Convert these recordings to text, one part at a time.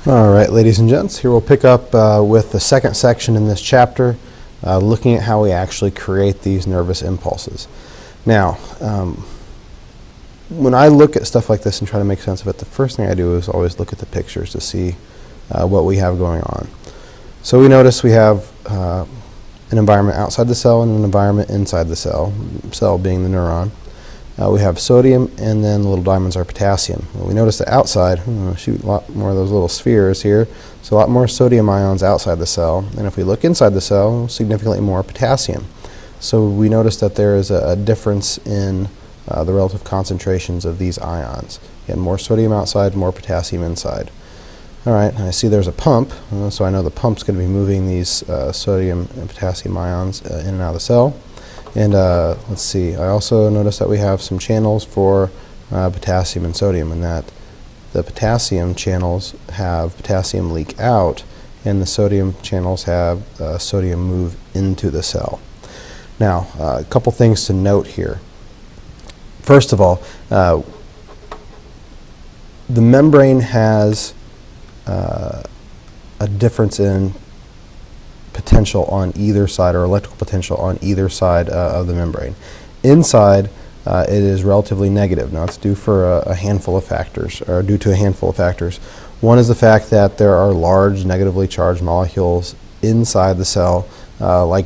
All right, ladies and gents, here we'll pick up with the second section in this chapter, looking at how we actually create these nervous impulses. Now, when I look at stuff like this and try to make sense of it, the first thing I do is always look at the pictures to see what we have going on. So we notice we have an environment outside the cell and an environment inside the cell being the neuron. We have sodium, and then the little diamonds are potassium. Well, we notice that outside, shoot a lot more of those little spheres here, so a lot more sodium ions outside the cell. And if we look inside the cell, significantly more potassium. So we notice that there is a difference in the relative concentrations of these ions. Again, more sodium outside, more potassium inside. All right, I see there's a pump, so I know the pump's going to be moving these sodium and potassium ions in and out of the cell. And let's see, I also notice that we have some channels for potassium and sodium, and that the potassium channels have potassium leak out, and the sodium channels have sodium move into the cell. Now, a couple things to note here. First of all, the membrane has a difference in potential on either side, or electrical potential on either side of the membrane. Inside, it is relatively negative. Now, it's due for a handful of factors, or due to a handful of factors. One is the fact that there are large negatively charged molecules inside the cell, like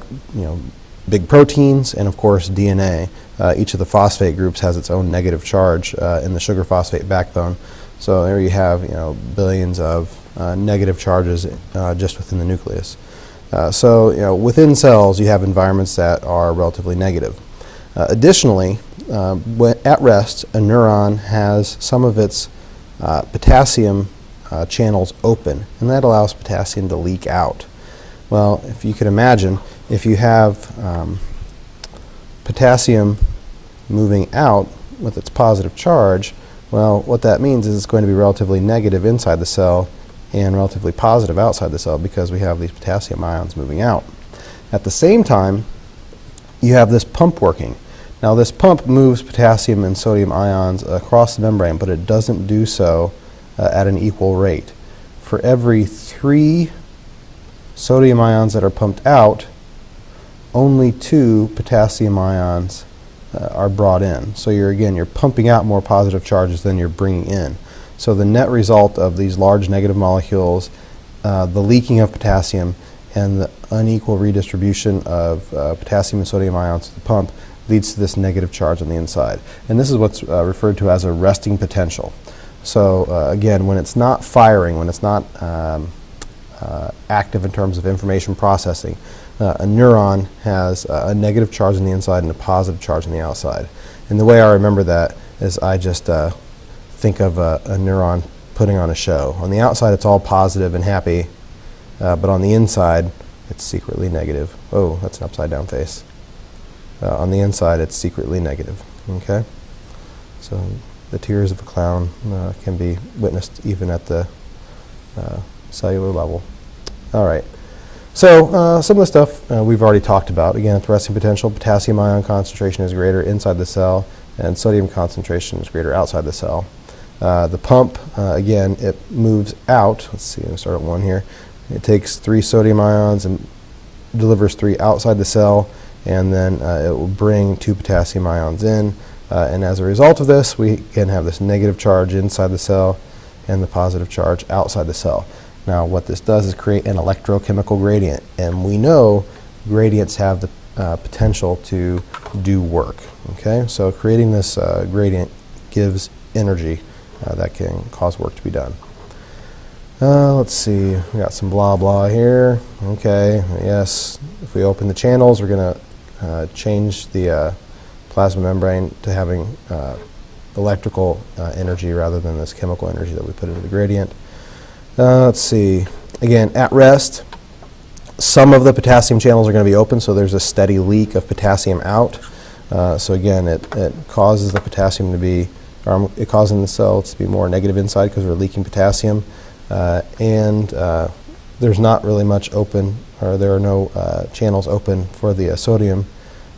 big proteins and of course DNA. Each of the phosphate groups has its own negative charge in the sugar phosphate backbone. So there you have billions of negative charges just within the nucleus. So within cells you have environments that are relatively negative. Additionally, at rest, a neuron has some of its potassium channels open, and that allows potassium to leak out. Well, if you can imagine, if you have potassium moving out with its positive charge, well, what that means is it's going to be relatively negative inside the cell and relatively positive outside the cell, because we have these potassium ions moving out. At the same time, you have this pump working. Now, this pump moves potassium and sodium ions across the membrane, but it doesn't do so at an equal rate. For every 3 sodium ions that are pumped out, only 2 potassium ions are brought in. So you're pumping out more positive charges than you're bringing in. So the net result of these large negative molecules, the leaking of potassium, and the unequal redistribution of potassium and sodium ions to the pump leads to this negative charge on the inside. And this is what's referred to as a resting potential. So again, when it's not firing, when it's not active in terms of information processing, a neuron has a negative charge on the inside and a positive charge on the outside. And the way I remember that is I just think of a neuron putting on a show. On the outside it's all positive and happy, but on the inside it's secretly negative. Oh, that's an upside down face. On the inside it's secretly negative. Okay? So the tears of a clown can be witnessed even at the cellular level. All right. So some of the stuff we've already talked about. Again, at the resting potential, potassium ion concentration is greater inside the cell, and sodium concentration is greater outside the cell. The pump, again, it moves out. Let's see, I'll start at 1 here. It takes 3 sodium ions and delivers 3 outside the cell, and then it will bring 2 potassium ions in. And as a result of this, we can have this negative charge inside the cell and the positive charge outside the cell. Now, what this does is create an electrochemical gradient, and we know gradients have the potential to do work. Okay, so creating this gradient gives energy that can cause work to be done. Let's see, we got some blah blah here. Okay, yes, if we open the channels, we're going to change the plasma membrane to having electrical energy rather than this chemical energy that we put into the gradient. Let's see, again, at rest, some of the potassium channels are going to be open, so there's a steady leak of potassium out. So again, it causes the potassium to be, it causes the cells to be more negative inside because we're leaking potassium. And there's not really much open, or there are no channels open for the sodium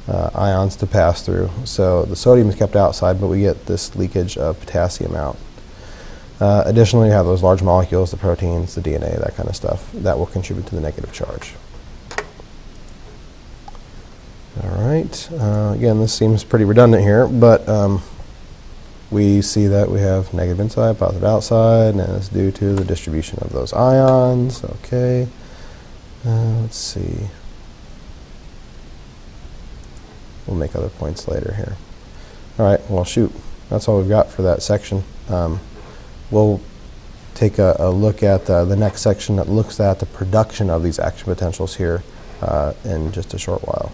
ions to pass through. So the sodium is kept outside, but we get this leakage of potassium out. Additionally, you have those large molecules, the proteins, the DNA, that kind of stuff, that will contribute to the negative charge. All right. Again, this seems pretty redundant here, but we see that we have negative inside, positive outside, and it's due to the distribution of those ions. Okay. Let's see. We'll make other points later here. All right. Well, shoot. That's all we've got for that section. We'll take a look at the next section that looks at the production of these action potentials here in just a short while.